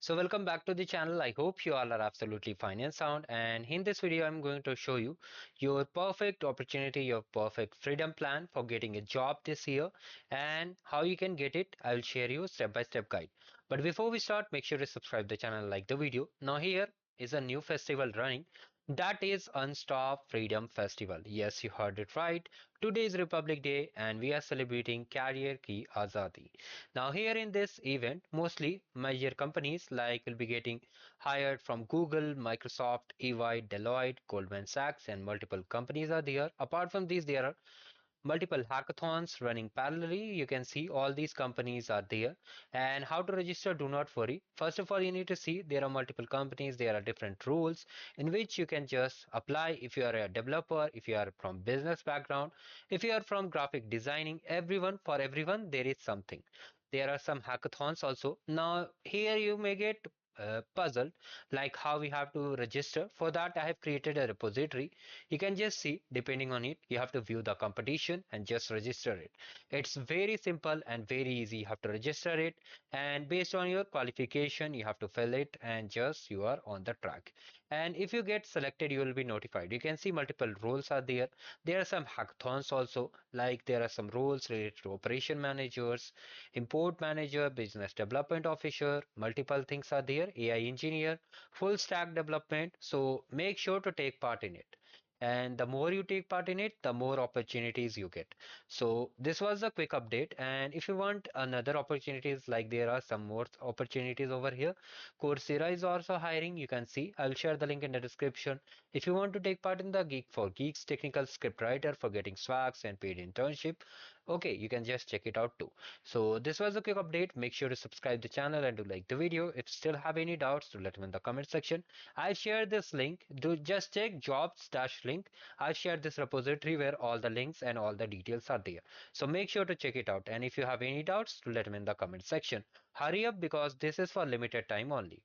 So welcome back to the channel. I hope you all are absolutely fine and sound. And in this video, I'm going to show you your perfect opportunity, your perfect freedom plan for getting a job this year and how you can get it. I will share you step-by-step guide. But before we start, make sure to subscribe the channel, like the video. Now here is a new festival running. That is Unstop Freedom Festival. Yes, you heard it right. Today is Republic Day and we are celebrating Career Ki Azadi. Now here in this event, mostly major companies like will be getting hired from Google, Microsoft, EY, Deloitte, Goldman Sachs and multiple companies are there. Apart from these, there are multiple hackathons running parallelly. You can see all these companies are there. And how to register, do not worry. First of all, you need to see there are multiple companies, there are different rules in which you can just apply. If you are a developer, if you are from business background, if you are from graphic designing, everyone, for everyone there is something. There are some hackathons also. Now here you may get puzzled like how we have to register. For that I have created a repository. You can just see, depending on it, you have to view the competition and just register it. It's very simple and very easy. You have to register it, and based on your qualification you have to fill it, and just you are on the track. And if you get selected, you will be notified. You can see multiple roles are there. There are some hackathons also, like there are some roles related to operation managers, import manager, business development officer, multiple things are there, AI engineer, full stack development. So make sure to take part in it, and the more you take part in it, the more opportunities you get. So this was a quick update, and if you want another opportunities, like there are some more opportunities over here. Coursera is also hiring. You can see, I'll share the link in the description. If you want to take part in the Geek for Geeks technical script writer for getting swags and paid internship, okay, you can just check it out too. So this was a quick update. Make sure to subscribe the channel and to like the video. If you still have any doubts, to let me in the comment section. I share this link. Do just check jobs dash link. I share this repository where all the links and all the details are there. So make sure to check it out. And if you have any doubts, to let me in the comment section. Hurry up because this is for limited time only.